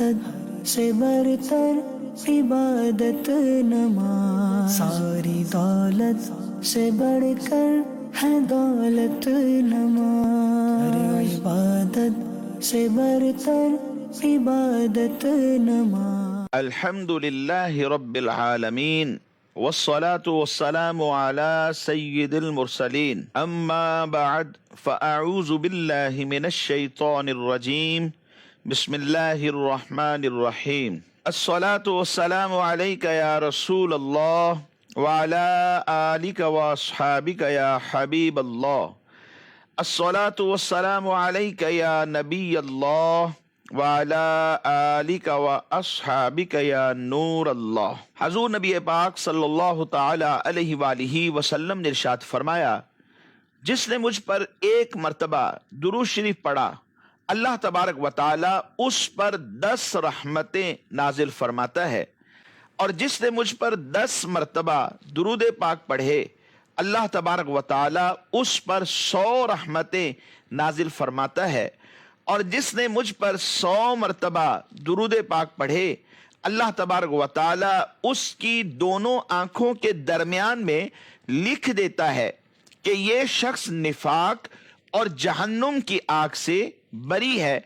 عبادت سے برتر عبادت نماز، ساری دولت سے بڑھ کر ہے دولت نماز، عبادت سے برتر عبادت نماز۔ الحمد للہ رب العالمین والصلاة والسلام على سید المرسلین، اما بعد فاعوذ باللہ من الشیطان الرجیم، بسم اللہ الرحمن الرحیم۔ الصلاة والسلام علیک یا رسول اللہ وعلى آلک واصحابک یا حبیب اللہ، الصلاة والسلام علیک یا نبی اللہ وعلی آلک واصحابک یا نور اللہ۔ حضور نبی پاک صلی اللہ تعالی علیہ وآلہ وسلم نے ارشاد فرمایا، جس نے مجھ پر ایک مرتبہ درود شریف پڑھا، اللہ تبارک و تعالی اس پر 10 رحمتیں نازل فرماتا ہے، اور جس نے مجھ پر 10 مرتبہ درود پاک پڑھے، اللہ تبارک و تعالی اس پر 100 رحمتیں نازل فرماتا ہے، اور جس نے مجھ پر 100 مرتبہ درود پاک پڑھے، اللہ تبارک و تعالی اس کی دونوں آنکھوں کے درمیان میں لکھ دیتا ہے کہ یہ شخص نفاق اور جہنم کی آگ سے بری ہے،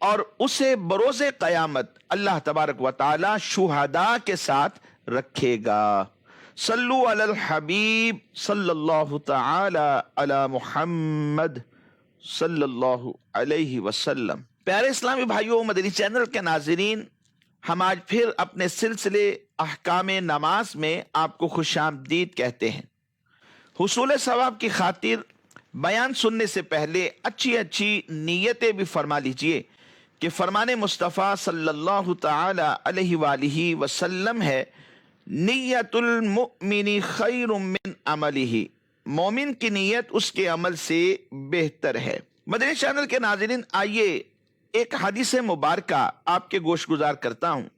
اور اسے بروز قیامت اللہ تبارک و تعالی شہداء کے ساتھ رکھے گا۔ صلو علی الحبیب صلی اللہ تعالی علی محمد صلی اللہ علیہ وسلم۔ پیارے اسلامی بھائیوں، مدنی چینل کے ناظرین، ہم آج پھر اپنے سلسلے احکام نماز میں آپ کو خوش آمدید کہتے ہیں۔ حصول ثواب کی خاطر بیان سننے سے پہلے اچھی نیتیں بھی فرما لیجئے کہ فرمان مصطفیٰ صلی اللہ تعالی علیہ وآلہ وسلم ہے، نیت المؤمن خیر من عملہ، مومن کی نیت اس کے عمل سے بہتر ہے۔ مدنی چینل کے ناظرین، آئیے ایک حدیث مبارکہ آپ کے گوش گزار کرتا ہوں۔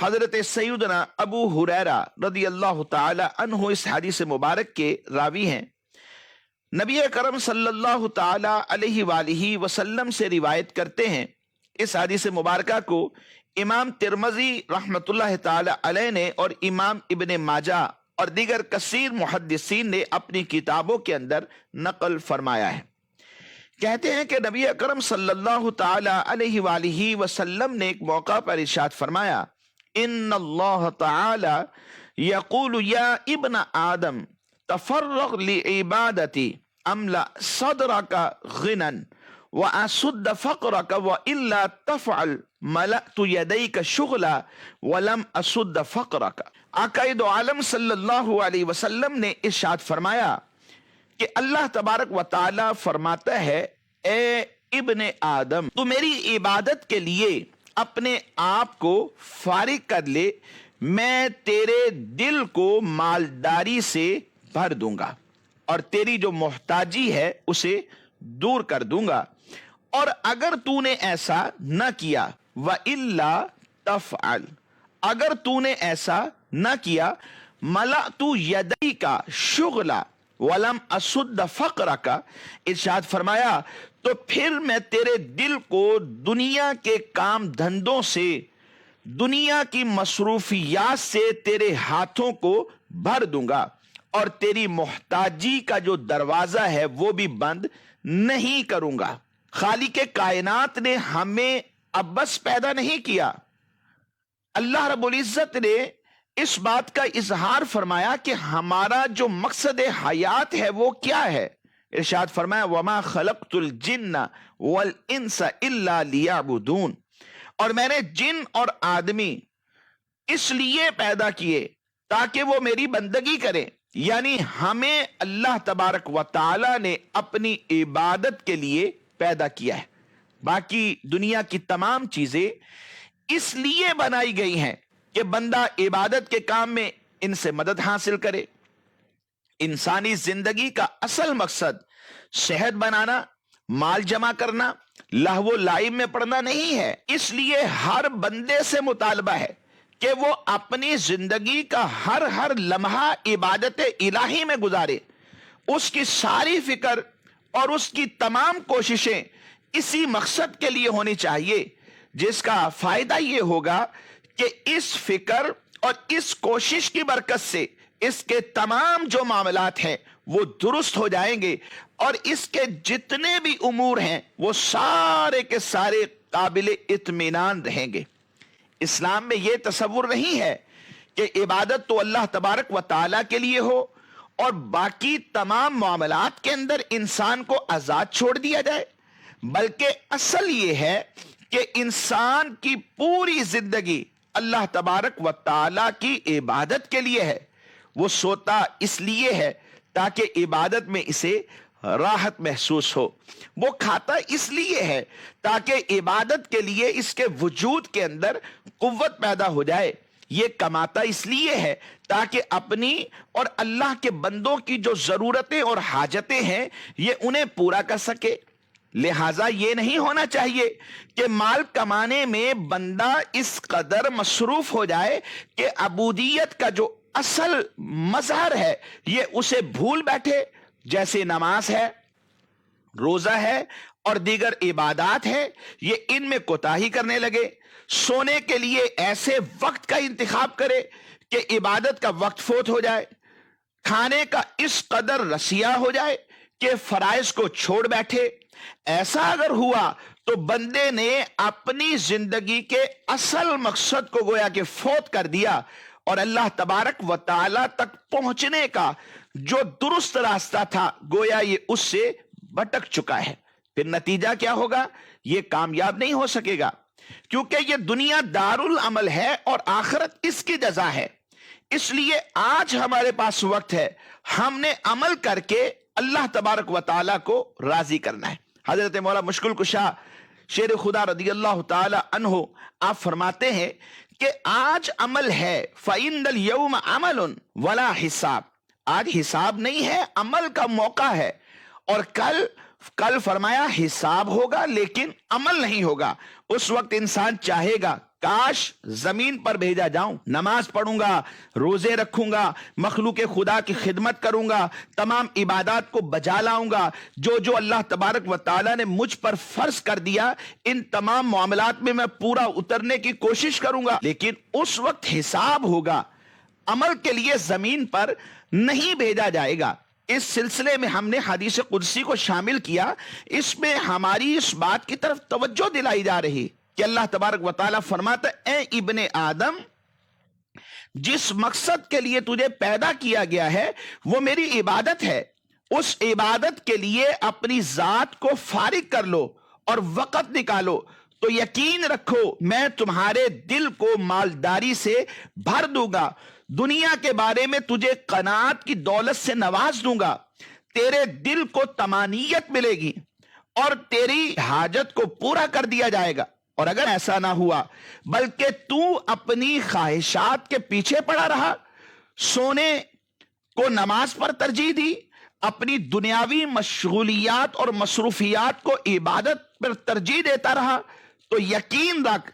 حضرت سیدنا ابو ہریرہ رضی اللہ تعالی عنہ اس حدیث مبارک کے راوی ہیں۔ نبی کرم صلی اللہ تعالی علیہ وآلہ وسلم سے روایت کرتے ہیں۔ اس حدیث مبارکہ کو امام ترمذی رحمۃ اللہ تعالی علیہ نے اور امام ابن ماجہ اور دیگر کثیر محدثین نے اپنی کتابوں کے اندر نقل فرمایا ہے۔ کہتے ہیں کہ نبی اکرم صلی اللہ تعالی علیہ وآلہ وسلم نے ایک موقع پر ارشاد فرمایا، ان اللہ تعالی یقول یا ابن آدم تفرغ لعبادتی املا صدرک غنا واسد فقرک والا تفعل ملأت یدیک شغلا ولم اسد فقرک۔ آقا دو عالم صلی اللہ علیہ وسلم نے ارشاد فرمایا کہ اللہ تبارک و تعالی فرماتا ہے، اے ابن آدم، تو میری عبادت کے لیے اپنے آپ کو فارغ کر لے، میں تیرے دل کو مالداری سے بھر دوں گا اور تیری جو محتاجی ہے اسے دور کر دوں گا، اور اگر تو نے ایسا نہ کیا وَإِلَّا تَفْعَلْ، اگر تو نے ایسا نہ کیا مَلَأْتُ يَدَيْكَ شُغْلًا وَلَمْ أَسُدَّ فَقْرَكَ، ارشاد فرمایا تو پھر میں تیرے دل کو دنیا کے کام دھندوں سے، دنیا کی مصروفیات سے تیرے ہاتھوں کو بھر دوں گا، اور تیری محتاجی کا جو دروازہ ہے وہ بھی بند نہیں کروں گا۔ خالق کائنات نے ہمیں اب بس پیدا نہیں کیا، اللہ رب العزت نے اس بات کا اظہار فرمایا کہ ہمارا جو مقصد حیات ہے وہ کیا ہے۔ ارشاد فرمایا، وَمَا خَلَقْتُ الْجِنَّ وَالْإِنسَ إِلَّا لِيَعْبُدُونَ، اور میں نے جن اور آدمی اس لیے پیدا کیے تاکہ وہ میری بندگی کریں، یعنی ہمیں اللہ تبارک و تعالی نے اپنی عبادت کے لیے پیدا کیا ہے۔ باقی دنیا کی تمام چیزیں اس لیے بنائی گئی ہیں کہ بندہ عبادت کے کام میں ان سے مدد حاصل کرے۔ انسانی زندگی کا اصل مقصد صحت بنانا، مال جمع کرنا، لہو و لعب میں پڑنا نہیں ہے۔ اس لیے ہر بندے سے مطالبہ ہے کہ وہ اپنی زندگی کا ہر لمحہ عبادت الہی میں گزارے، اس کی ساری فکر اور اس کی تمام کوششیں اسی مقصد کے لیے ہونی چاہیے جس کا فائدہ یہ ہوگا کہ اس فکر اور اس کوشش کی برکت سے اس کے تمام جو معاملات ہیں وہ درست ہو جائیں گے، اور اس کے جتنے بھی امور ہیں وہ سارے کے سارے قابل اطمینان رہیں گے۔ اسلام میں یہ تصور نہیں ہے کہ عبادت تو اللہ تبارک و تعالیٰ کے لیے ہو اور باقی تمام معاملات کے اندر انسان کو آزاد چھوڑ دیا جائے، بلکہ اصل یہ ہے کہ انسان کی پوری زندگی اللہ تبارک و تعالیٰ کی عبادت کے لیے ہے۔ وہ سوتا اس لیے ہے تاکہ عبادت میں اسے راحت محسوس ہو، وہ کھاتا اس لیے ہے تاکہ عبادت کے لیے اس کے وجود کے اندر قوت پیدا ہو جائے، یہ کماتا اس لیے ہے تاکہ اپنی اور اللہ کے بندوں کی جو ضرورتیں اور حاجتیں ہیں یہ انہیں پورا کر سکے۔ لہٰذا یہ نہیں ہونا چاہیے کہ مال کمانے میں بندہ اس قدر مصروف ہو جائے کہ عبودیت کا جو اصل مظہر ہے یہ اسے بھول بیٹھے، جیسے نماز ہے، روزہ ہے اور دیگر عبادات ہے، یہ ان میں کوتاہی کرنے لگے۔ سونے کے لیے ایسے وقت کا انتخاب کرے کہ عبادت کا وقت فوت ہو جائے، کھانے کا اس قدر رسیا ہو جائے کہ فرائض کو چھوڑ بیٹھے۔ ایسا اگر ہوا تو بندے نے اپنی زندگی کے اصل مقصد کو گویا کہ فوت کر دیا، اور اللہ تبارک و تعالی تک پہنچنے کا جو درست راستہ تھا گویا یہ اس سے بھٹک چکا ہے۔ پھر نتیجہ کیا ہوگا؟ یہ کامیاب نہیں ہو سکے گا، کیونکہ یہ دنیا دار العمل ہے اور آخرت اس کی جزا ہے۔ اس لیے آج ہمارے پاس وقت ہے، ہم نے عمل کر کے اللہ تبارک و تعالی کو راضی کرنا ہے۔ حضرت مولا مشکل کشا شیر خدا رضی اللہ تعالی عنہ آپ فرماتے ہیں کہ آج عمل ہے، فَإِنَّ الْيَوْمَ عَمَلٌ وَلَا حساب، آج حساب نہیں ہے، عمل کا موقع ہے، اور کل فرمایا حساب ہوگا لیکن عمل نہیں ہوگا۔ اس وقت انسان چاہے گا کاش زمین پر بھیجا جاؤں، نماز پڑھوں گا، روزے رکھوں گا، مخلوق خدا کی خدمت کروں گا، تمام عبادات کو بجا لاؤں گا، جو اللہ تبارک و تعالیٰ نے مجھ پر فرض کر دیا ان تمام معاملات میں پورا اترنے کی کوشش کروں گا، لیکن اس وقت حساب ہوگا، عمل کے لیے زمین پر نہیں بھیجا جائے گا۔ اس سلسلے میں ہم نے حدیث قدسی کو شامل کیا، اس میں ہماری اس بات کی طرف توجہ دلائی جا رہی کہ اللہ تبارک و تعالیٰ فرماتا ہے، اے ابن آدم، جس مقصد کے لیے تجھے پیدا کیا گیا ہے وہ میری عبادت ہے، اس عبادت کے لیے اپنی ذات کو فارغ کر لو اور وقت نکالو، تو یقین رکھو میں تمہارے دل کو مالداری سے بھر دوں گا، دنیا کے بارے میں تجھے قناعت کی دولت سے نواز دوں گا، تیرے دل کو طمانینت ملے گی اور تیری حاجت کو پورا کر دیا جائے گا۔ اور اگر ایسا نہ ہوا بلکہ تو اپنی خواہشات کے پیچھے پڑا رہا، سونے کو نماز پر ترجیح دی، اپنی دنیاوی مشغولیات اور مصروفیات کو عبادت پر ترجیح دیتا رہا، تو یقین رکھ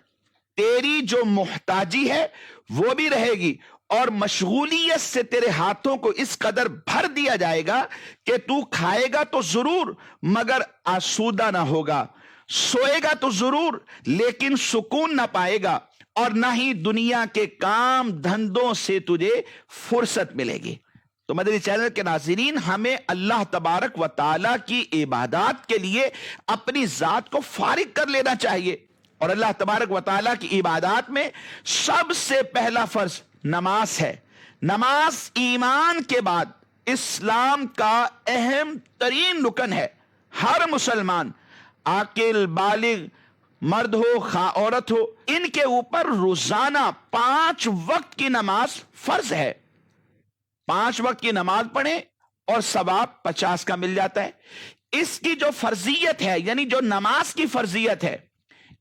تیری جو محتاجی ہے وہ بھی رہے گی، اور مشغولیت سے تیرے ہاتھوں کو اس قدر بھر دیا جائے گا کہ تو کھائے گا تو ضرور مگر آسودہ نہ ہوگا، سوئے گا تو ضرور لیکن سکون نہ پائے گا، اور نہ ہی دنیا کے کام دھندوں سے تجھے فرصت ملے گی۔ تو مدنی چینل کے ناظرین، ہمیں اللہ تبارک و تعالیٰ کی عبادات کے لیے اپنی ذات کو فارغ کر لینا چاہیے، اور اللہ تبارک و تعالیٰ کی عبادات میں سب سے پہلا فرض نماز ہے۔ نماز ایمان کے بعد اسلام کا اہم ترین رکن ہے۔ ہر مسلمان، عاقل، بالغ، مرد ہو خواہ عورت ہو، ان کے اوپر روزانہ 5 وقت کی نماز فرض ہے۔ 5 وقت کی نماز پڑھیں اور ثواب 50 کا مل جاتا ہے۔ اس کی جو فرضیت ہے، یعنی جو نماز کی فرضیت ہے،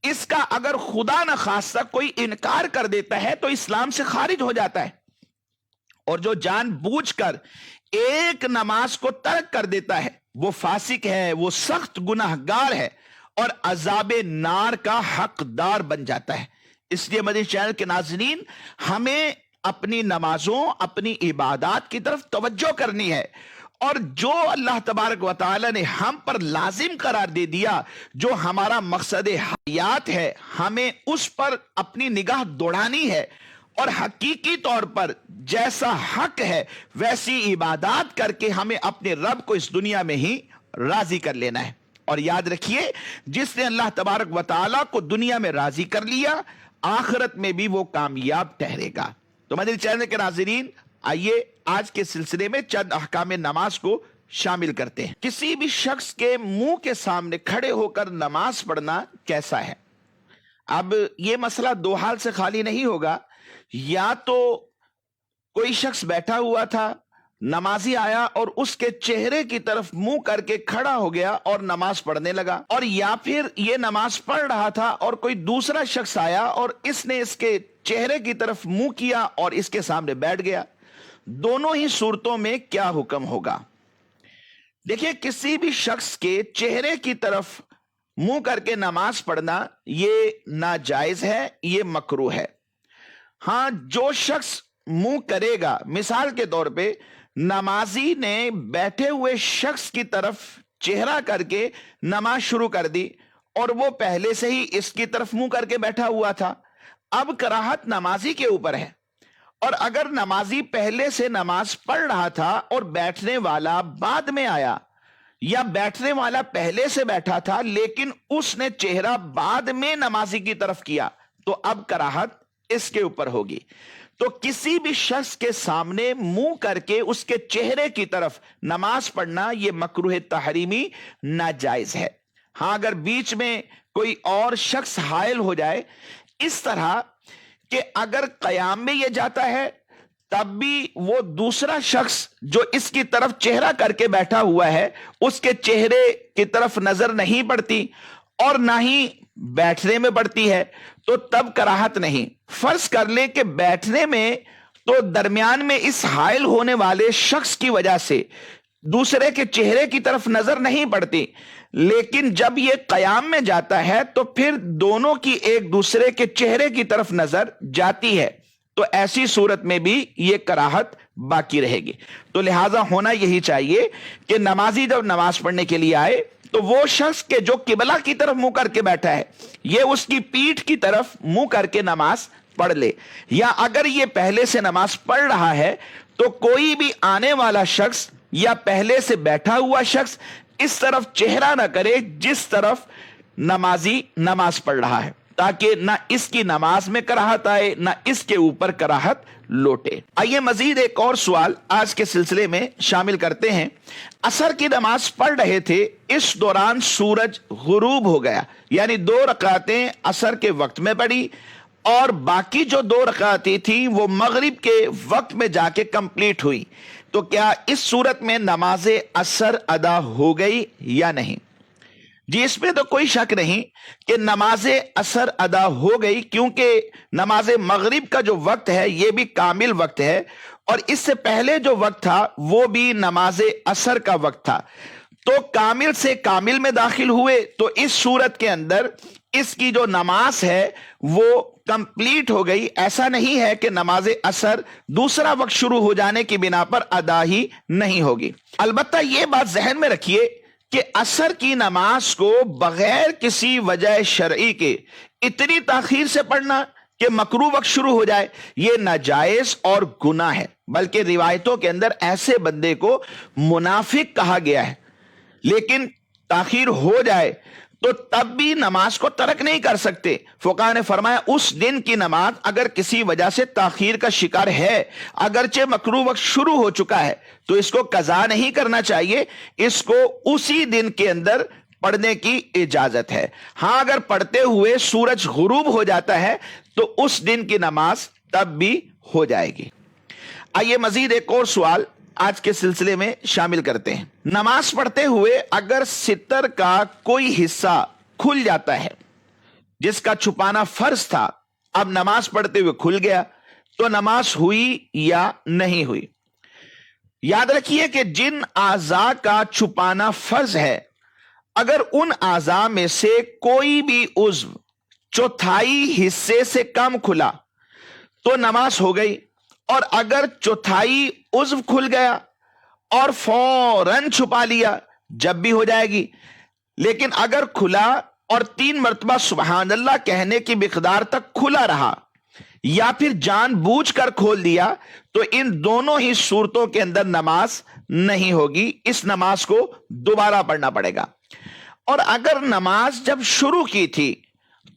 اس کا اگر خدا نہ خواستہ کوئی انکار کر دیتا ہے تو اسلام سے خارج ہو جاتا ہے، اور جو جان بوجھ کر ایک نماز کو ترک کر دیتا ہے وہ فاسق ہے، وہ سخت گناہگار ہے اور عذاب نار کا حقدار بن جاتا ہے۔ اس لیے مدنی چینل کے ناظرین، ہمیں اپنی نمازوں، اپنی عبادات کی طرف توجہ کرنی ہے، اور جو اللہ تبارک و تعالی نے ہم پر لازم قرار دے دیا، جو ہمارا مقصد حیات ہے، ہمیں اس پر اپنی نگاہ دوڑانی ہے، اور حقیقی طور پر جیسا حق ہے ویسی عبادات کر کے ہمیں اپنے رب کو اس دنیا میں ہی راضی کر لینا ہے۔ اور یاد رکھیے، جس نے اللہ تبارک و تعالیٰ کو دنیا میں راضی کر لیا، آخرت میں بھی وہ کامیاب ٹھہرے گا۔ تو مدنی چینل کے ناظرین، آئیے آج کے سلسلے میں چند احکام نماز کو شامل کرتے ہیں۔ کسی بھی شخص کے منہ کے سامنے کھڑے ہو کر نماز پڑھنا کیسا ہے؟ اب یہ مسئلہ دو حال سے خالی نہیں ہوگا، یا تو کوئی شخص بیٹھا ہوا تھا، نمازی آیا اور اس کے چہرے کی طرف منہ کر کے کھڑا ہو گیا اور نماز پڑھنے لگا، اور یا پھر یہ نماز پڑھ رہا تھا اور کوئی دوسرا شخص آیا اور اس نے اس کے چہرے کی طرف منہ کیا اور اس کے سامنے بیٹھ گیا۔ دونوں ہی صورتوں میں کیا حکم ہوگا؟ دیکھیے، کسی بھی شخص کے چہرے کی طرف منہ کر کے نماز پڑھنا یہ ناجائز ہے، یہ مکروہ ہے۔ ہاں، جو شخص منہ کرے گا، مثال کے طور پہ نمازی نے بیٹھے ہوئے شخص کی طرف چہرہ کر کے نماز شروع کر دی اور وہ پہلے سے ہی اس کی طرف منہ کر کے بیٹھا ہوا تھا، اب کراہت نمازی کے اوپر ہے۔ اور اگر نمازی پہلے سے نماز پڑھ رہا تھا اور بیٹھنے والا بعد میں آیا، یا بیٹھنے والا پہلے سے بیٹھا تھا لیکن اس نے چہرہ بعد میں نمازی کی طرف کیا، تو اب کراہت اس کے اوپر ہوگی۔ تو کسی بھی شخص کے سامنے منہ کر کے اس کے چہرے کی طرف نماز پڑھنا یہ مکروہ تحریمی ناجائز ہے۔ ہاں، اگر بیچ میں کوئی اور شخص حائل ہو جائے، اس طرح کہ اگر قیام میں یہ جاتا ہے تب بھی وہ دوسرا شخص جو اس کی طرف چہرہ کر کے بیٹھا ہوا ہے اس کے چہرے کی طرف نظر نہیں پڑتی اور نہ ہی بیٹھنے میں پڑتی ہے، تو تب کراہت نہیں۔ فرض کر لیں کہ بیٹھنے میں تو درمیان میں اس حائل ہونے والے شخص کی وجہ سے دوسرے کے چہرے کی طرف نظر نہیں پڑتی، لیکن جب یہ قیام میں جاتا ہے تو پھر دونوں کی ایک دوسرے کے چہرے کی طرف نظر جاتی ہے، تو ایسی صورت میں بھی یہ کراہت باقی رہے گی۔ تو لہٰذا ہونا یہی چاہیے کہ نمازی جب نماز پڑھنے کے لیے آئے تو وہ شخص کے جو قبلہ کی طرف منہ کر کے بیٹھا ہے یہ اس کی پیٹھ کی طرف منہ کر کے نماز پڑھ لے، یا اگر یہ پہلے سے نماز پڑھ رہا ہے تو کوئی بھی آنے والا شخص یا پہلے سے بیٹھا ہوا شخص اس طرف چہرہ نہ کرے جس طرف نمازی نماز پڑھ رہا ہے، تاکہ نہ اس کی نماز میں کراہت آئے نہ اس کے اوپر کراہت لوٹے۔ آئیے مزید ایک اور سوال آج کے سلسلے میں شامل کرتے ہیں۔ عصر کی نماز پڑھ رہے تھے، اس دوران سورج غروب ہو گیا، یعنی 2 رکعتیں عصر کے وقت میں پڑھی اور باقی جو 2 رکعتیں تھیں وہ مغرب کے وقت میں جا کے کمپلیٹ ہوئی، تو کیا اس صورت میں نماز عصر ادا ہو گئی یا نہیں؟ جی، اس میں تو کوئی شک نہیں کہ نماز عصر ادا ہو گئی، کیونکہ نماز مغرب کا جو وقت ہے یہ بھی کامل وقت ہے، اور اس سے پہلے جو وقت تھا وہ بھی نماز عصر کا وقت تھا، تو کامل سے کامل میں داخل ہوئے، تو اس صورت کے اندر اس کی جو نماز ہے وہ کمپلیٹ ہو گئی۔ ایسا نہیں ہے کہ نماز عصر دوسرا وقت شروع ہو جانے کی بنا پر ادا ہی نہیں ہوگی۔ البتہ یہ بات ذہن میں رکھیے کہ عصر کی نماز کو بغیر کسی وجہ شرعی کے اتنی تاخیر سے پڑھنا کہ مکروہ وقت شروع ہو جائے، یہ ناجائز اور گناہ ہے، بلکہ روایتوں کے اندر ایسے بندے کو منافق کہا گیا ہے۔ لیکن تاخیر ہو جائے تو تب بھی نماز کو ترک نہیں کر سکتے۔ فقہاء نے فرمایا اس دن کی نماز اگر کسی وجہ سے تاخیر کا شکار ہے، اگرچہ مکروہ وقت شروع ہو چکا ہے، تو اس کو قضا نہیں کرنا چاہیے، اس کو اسی دن کے اندر پڑھنے کی اجازت ہے۔ ہاں، اگر پڑھتے ہوئے سورج غروب ہو جاتا ہے تو اس دن کی نماز تب بھی ہو جائے گی۔ آئیے مزید ایک اور سوال آج کے سلسلے میں شامل کرتے ہیں۔ نماز پڑھتے ہوئے اگر ستر کا کوئی حصہ کھل جاتا ہے جس کا چھپانا فرض تھا، اب نماز پڑھتے ہوئے کھل گیا، تو نماز ہوئی یا نہیں ہوئی؟ یاد رکھیے کہ جن اعضاء کا چھپانا فرض ہے، اگر ان اعضاء میں سے کوئی بھی عضو چوتھائی حصے سے کم کھلا تو نماز ہو گئی، اور اگر چوتھائی عضو کھل گیا اور فوراً چھپا لیا جب بھی ہو جائے گی. لیکن اگر کھلا اور 3 مرتبہ سبحان اللہ کہنے کی مقدار تک کھلا رہا یا پھر جان بوجھ کر کھول دیا تو ان دونوں ہی صورتوں کے اندر نماز نہیں ہوگی. اس نماز کو دوبارہ پڑھنا پڑے گا. اور اگر نماز جب شروع کی تھی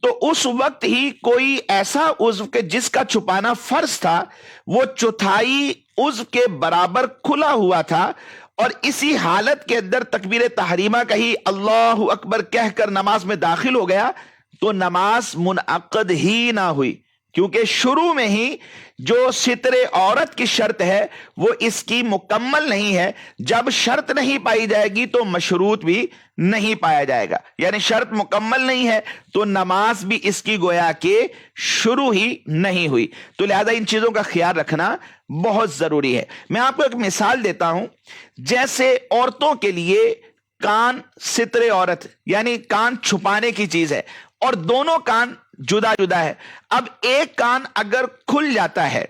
تو اس وقت ہی کوئی ایسا عضو کہ جس کا چھپانا فرض تھا وہ چوتھائی عضو کے برابر کھلا ہوا تھا اور اسی حالت کے اندر تکبیر تحریمہ کہی اللہ اکبر کہہ کر نماز میں داخل ہو گیا تو نماز منعقد ہی نہ ہوئی، کیونکہ شروع میں ہی جو ستر عورت کی شرط ہے وہ اس کی مکمل نہیں ہے. جب شرط نہیں پائی جائے گی تو مشروط بھی نہیں پایا جائے گا، یعنی شرط مکمل نہیں ہے تو نماز بھی اس کی گویا کہ شروع ہی نہیں ہوئی. تو لہذا ان چیزوں کا خیال رکھنا بہت ضروری ہے. میں آپ کو ایک مثال دیتا ہوں. جیسے عورتوں کے لیے کان ستر عورت یعنی کان چھپانے کی چیز ہے اور دونوں کان جدا جدا ہے. اب ایک کان اگر کھل جاتا ہے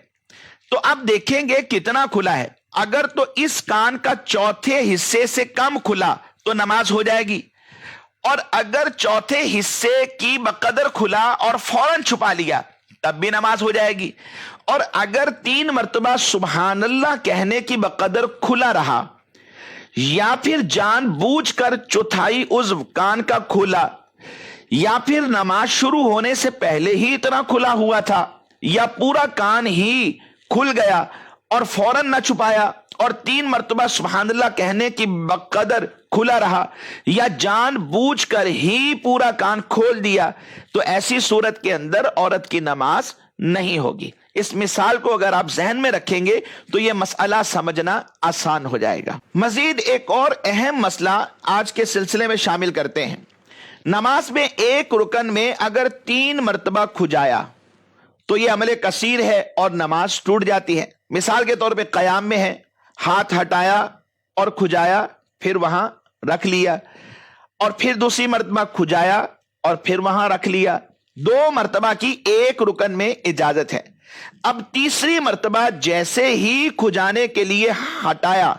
تو اب دیکھیں گے کتنا کھلا ہے. اگر تو اس کان کا چوتھے حصے سے کم کھلا تو نماز ہو جائے گی، اور اگر چوتھے حصے کی بقدر کھلا اور فوراً چھپا لیا تب بھی نماز ہو جائے گی. اور اگر 3 مرتبہ سبحان اللہ کہنے کی بقدر کھلا رہا یا پھر جان بوجھ کر چوتھائی عضو کان کا کھولا یا پھر نماز شروع ہونے سے پہلے ہی اتنا کھلا ہوا تھا یا پورا کان ہی کھل گیا اور فوراً نہ چھپایا اور 3 مرتبہ سبحان اللہ کہنے کی بقدر کھلا رہا یا جان بوجھ کر ہی پورا کان کھول دیا تو ایسی صورت کے اندر عورت کی نماز نہیں ہوگی. اس مثال کو اگر آپ ذہن میں رکھیں گے تو یہ مسئلہ سمجھنا آسان ہو جائے گا. مزید ایک اور اہم مسئلہ آج کے سلسلے میں شامل کرتے ہیں. نماز میں ایک رکن میں اگر 3 مرتبہ کھجایا تو یہ عمل کثیر ہے اور نماز ٹوٹ جاتی ہے. مثال کے طور پہ قیام میں ہے، ہاتھ ہٹایا اور کھجایا پھر وہاں رکھ لیا، اور پھر دوسری مرتبہ کھجایا اور پھر وہاں رکھ لیا. 2 مرتبہ کی ایک رکن میں اجازت ہے. اب تیسری مرتبہ جیسے ہی کھجانے کے لیے ہٹایا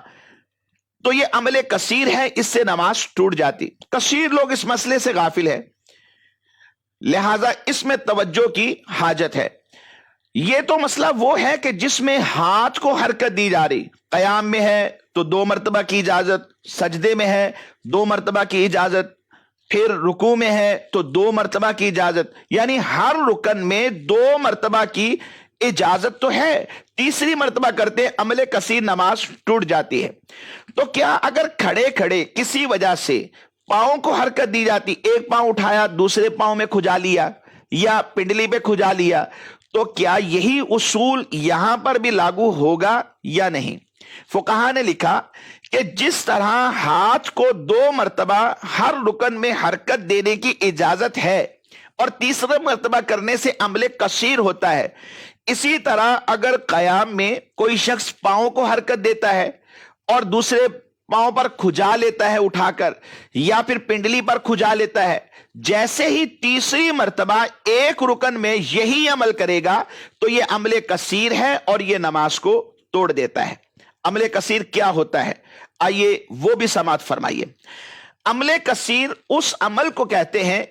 تو یہ عمل کثیر ہے، اس سے نماز ٹوٹ جاتی. کثیر لوگ اس مسئلے سے غافل ہے، لہذا اس میں توجہ کی حاجت ہے. یہ تو مسئلہ وہ ہے کہ جس میں ہاتھ کو حرکت دی جا رہی. قیام میں ہے تو 2 مرتبہ کی اجازت، سجدے میں ہے 2 مرتبہ کی اجازت، پھر رکوع میں ہے تو 2 مرتبہ کی اجازت، یعنی ہر رکن میں 2 مرتبہ کی اجازت تو ہے. تیسری مرتبہ کرتے عمل کثیر نماز ٹوٹ جاتی ہے. تو کیا اگر کھڑے کھڑے کسی وجہ سے پاؤں کو حرکت دی جاتی، ایک پاؤں اٹھایا دوسرے پاؤں میں کھجا لیا یا پنڈلی پہ کھجا لیا، تو کیا یہی اصول یہاں پر بھی لاگو ہوگا یا نہیں؟ فقہا نے لکھا کہ جس طرح ہاتھ کو 2 مرتبہ ہر رکن میں حرکت دینے کی اجازت ہے اور تیسرے مرتبہ کرنے سے عمل کثیر ہوتا ہے، اسی طرح اگر قیام میں کوئی شخص پاؤں کو حرکت دیتا ہے اور دوسرے پاؤں پر کھجا لیتا ہے اٹھا کر یا پھر پنڈلی پر کھجا لیتا ہے، جیسے ہی تیسری مرتبہ ایک رکن میں یہی عمل کرے گا تو یہ عمل کثیر ہے اور یہ نماز کو توڑ دیتا ہے. عمل کثیر کیا ہوتا ہے؟ آئیے وہ بھی سماعت فرمائیے. عمل کثیر اس عمل کو کہتے ہیں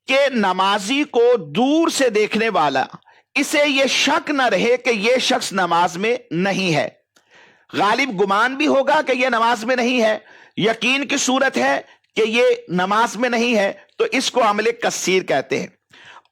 کہ نمازی کو دور سے دیکھنے والا اسے یہ شک نہ رہے کہ یہ شخص نماز میں نہیں ہے. غالب گمان بھی ہوگا کہ یہ نماز میں نہیں ہے، یقین کی صورت ہے کہ یہ نماز میں نہیں ہے، تو اس کو عمل کثیر کہتے ہیں.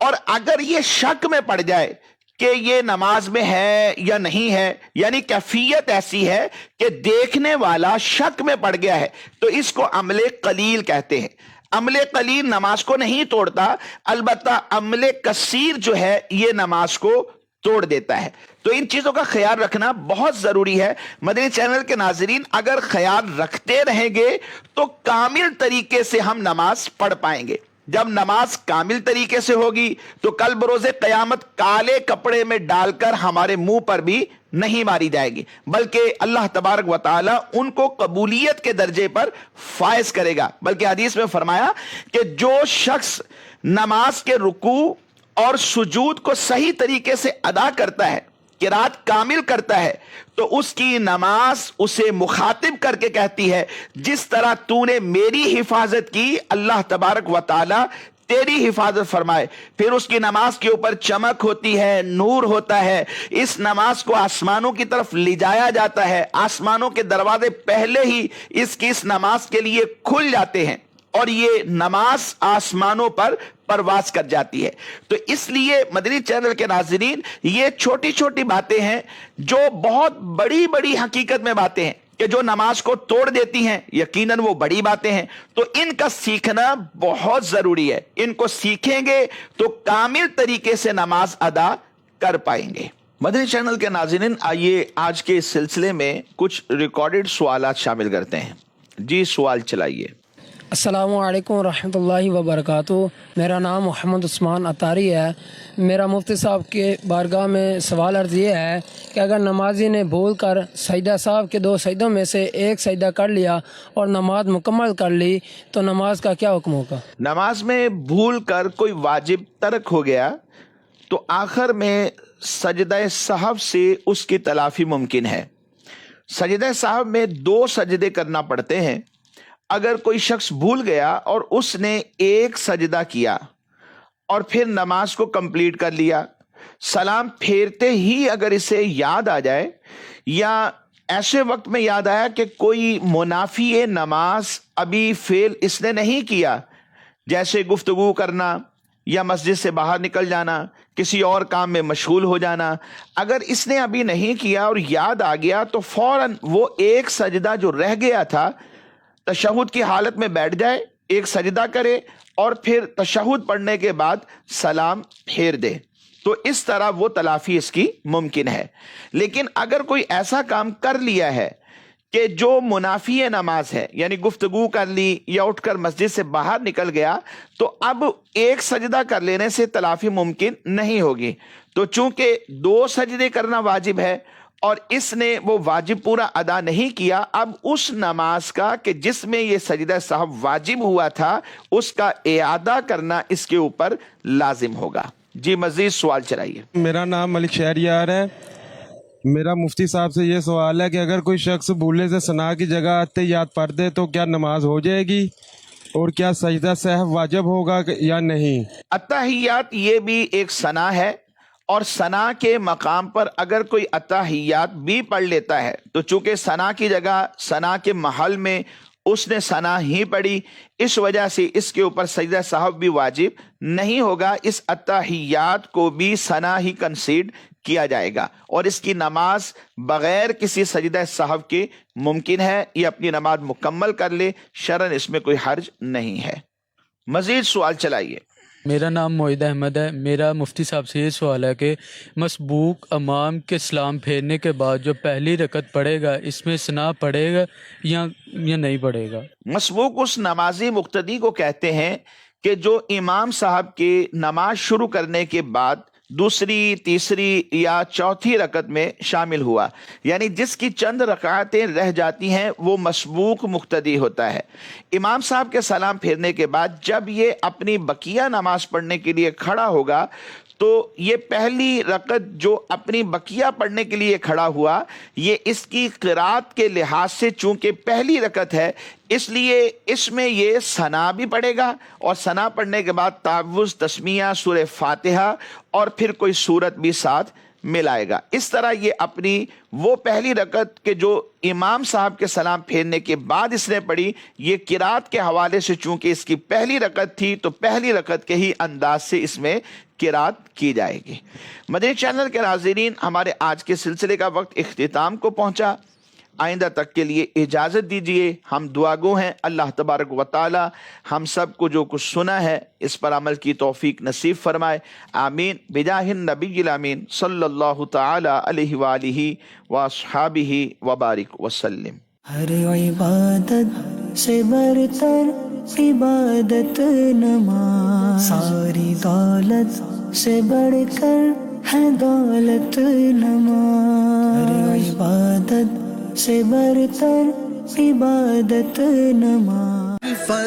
اور اگر یہ شک میں پڑ جائے کہ یہ نماز میں ہے یا نہیں ہے، یعنی کیفیت ایسی ہے کہ دیکھنے والا شک میں پڑ گیا ہے، تو اس کو عمل قلیل کہتے ہیں. عمل قلیل نماز کو نہیں توڑتا، البتہ عمل کثیر جو ہے یہ نماز کو توڑ دیتا ہے. تو ان چیزوں کا خیال رکھنا بہت ضروری ہے. مدنی چینل کے ناظرین اگر خیال رکھتے رہیں گے تو کامل طریقے سے ہم نماز پڑھ پائیں گے. جب نماز کامل طریقے سے ہوگی تو کل بروز قیامت کالے کپڑے میں ڈال کر ہمارے منہ پر بھی نہیں ماری جائے گی، بلکہ اللہ تبارک و تعالی ان کو قبولیت کے درجے پر فائز کرے گا. بلکہ حدیث میں فرمایا کہ جو شخص نماز کے رکوع اور سجود کو صحیح طریقے سے ادا کرتا ہے، قرات کامل کرتا ہے تو اس کی نماز اسے مخاطب کر کے کہتی ہے جس طرح تو نے میری حفاظت کی اللہ تبارک و تعالی تیری حفاظت فرمائے. پھر اس کی نماز کے اوپر چمک ہوتی ہے, نور ہوتا ہے. اس نماز کو آسمانوں کی طرف لے جایا جاتا ہے, آسمانوں کے دروازے پہلے ہی اس کی اس نماز کے لیے کھل جاتے ہیں اور یہ نماز آسمانوں پر پرواز کر جاتی ہے. تو اس لیے مدنی چینل کے ناظرین, یہ چھوٹی چھوٹی باتیں ہیں جو بہت بڑی بڑی حقیقت میں باتیں ہیں کہ جو نماز کو توڑ دیتی ہیں, یقیناً وہ بڑی باتیں ہیں. تو ان کا سیکھنا بہت ضروری ہے. ان کو سیکھیں گے تو کامل طریقے سے نماز ادا کر پائیں گے. مدنی چینل کے ناظرین, آئیے آج کے اس سلسلے میں کچھ ریکارڈڈ سوالات شامل کرتے ہیں. جی سوال چلائیے. السلام علیکم ورحمۃ اللہ وبرکاتہ. میرا نام محمد عثمان اطاری ہے. میرا مفتی صاحب کے بارگاہ میں سوال عرض یہ ہے کہ اگر نمازی نے بھول کر سجدہ صاحب کے 2 سجدوں میں سے ایک سجدہ کر لیا اور نماز مکمل کر لی تو نماز کا کیا حکم ہوگا؟ نماز میں بھول کر کوئی واجب ترک ہو گیا تو آخر میں سجدہ صاحب سے اس کی تلافی ممکن ہے. سجدہ صاحب میں 2 سجدے کرنا پڑتے ہیں. اگر کوئی شخص بھول گیا اور اس نے ایک سجدہ کیا اور پھر نماز کو کمپلیٹ کر لیا, سلام پھیرتے ہی اگر اسے یاد آ جائے یا ایسے وقت میں یاد آیا کہ کوئی منافی نماز ابھی فعل اس نے نہیں کیا, جیسے گفتگو کرنا یا مسجد سے باہر نکل جانا, کسی اور کام میں مشغول ہو جانا, اگر اس نے ابھی نہیں کیا اور یاد آ گیا تو فوراً وہ ایک سجدہ جو رہ گیا تھا تشہد کی حالت میں بیٹھ جائے, ایک سجدہ کرے اور پھر تشہد پڑھنے کے بعد سلام پھیر دے. تو اس طرح وہ تلافی اس کی ممکن ہے. لیکن اگر کوئی ایسا کام کر لیا ہے کہ جو منافی نماز ہے, یعنی گفتگو کر لی یا اٹھ کر مسجد سے باہر نکل گیا, تو اب ایک سجدہ کر لینے سے تلافی ممکن نہیں ہوگی. تو چونکہ 2 سجدے کرنا واجب ہے اور اس نے وہ واجب پورا ادا نہیں کیا, اب اس نماز کا کہ جس میں یہ سجدہ صاحب واجب ہوا تھا اس کا اعادہ کرنا اس کے اوپر لازم ہوگا. جی مزید سوال چلائیے. میرا نام ملک شہریار ہے. میرا مفتی صاحب سے یہ سوال ہے کہ اگر کوئی شخص بھولے سے ثنا کی جگہ اتحیات پڑھ دے تو کیا نماز ہو جائے گی, اور کیا سجدہ صحو واجب ہوگا یا نہیں؟ اتحیات یہ بھی ایک ثنا ہے, اور ثنا کے مقام پر اگر کوئی اتحیات بھی پڑھ لیتا ہے تو چونکہ ثنا کی جگہ ثنا کے محل میں اس نے ثنا ہی پڑھی, اس وجہ سے اس کے اوپر سجدہ صاحب بھی واجب نہیں ہوگا. اس اتحیات کو بھی ثنا ہی کنسیڈ کیا جائے گا اور اس کی نماز بغیر کسی سجدہ صاحب کے ممکن ہے. یہ اپنی نماز مکمل کر لے, شرعاً اس میں کوئی حرج نہیں ہے. مزید سوال چلائیے. میرا نام معید احمد ہے. میرا مفتی صاحب سے یہ سوال ہے کہ مسبوق امام کے سلام پھیرنے کے بعد جو پہلی رکعت پڑھے گا اس میں ثنا پڑھے گا یا نہیں پڑھے گا؟ مسبوق اس نمازی مقتدی کو کہتے ہیں کہ جو امام صاحب کے نماز شروع کرنے کے بعد دوسری, تیسری یا چوتھی رکعت میں شامل ہوا, یعنی جس کی چند رکعتیں رہ جاتی ہیں وہ مسبوق مقتدی ہوتا ہے. امام صاحب کے سلام پھیرنے کے بعد جب یہ اپنی بقیہ نماز پڑھنے کے لیے کھڑا ہوگا تو یہ پہلی رکعت جو اپنی بقیہ پڑھنے کے لیے کھڑا ہوا, یہ اس کی قرات کے لحاظ سے چونکہ پہلی رکعت ہے اس لیے اس میں یہ ثنا بھی پڑھے گا, اور ثنا پڑھنے کے بعد تعوذ, تسمیہ, سورہ فاتحہ اور پھر کوئی سورت بھی ساتھ ملائے گا. اس طرح یہ اپنی وہ پہلی رکعت کے جو امام صاحب کے سلام پھیرنے کے بعد اس نے پڑھی, یہ قرات کے حوالے سے چونکہ اس کی پہلی رکعت تھی تو پہلی رکعت کے ہی انداز سے اس میں قرات کی جائے گی. مدنی چینل کے ناظرین, ہمارے آج کے سلسلے کا وقت اختتام کو پہنچا. آئندہ تک کے لیے اجازت دیجیے. ہم دعا گو ہیں اللہ تبارک و تعالی ہم سب کو جو کچھ سنا ہے اس پر عمل کی توفیق نصیب فرمائے. آمین بجاہ النبی الامین صلی اللہ تعالی علیہ وآلہ واصحابہ وبارک وسلم. ہر عبادت سے برتر عبادت نماز, ساری دولت سے بڑھ کر ہے دولت نماز. ہر عبادت سے برتر عبادت نماز.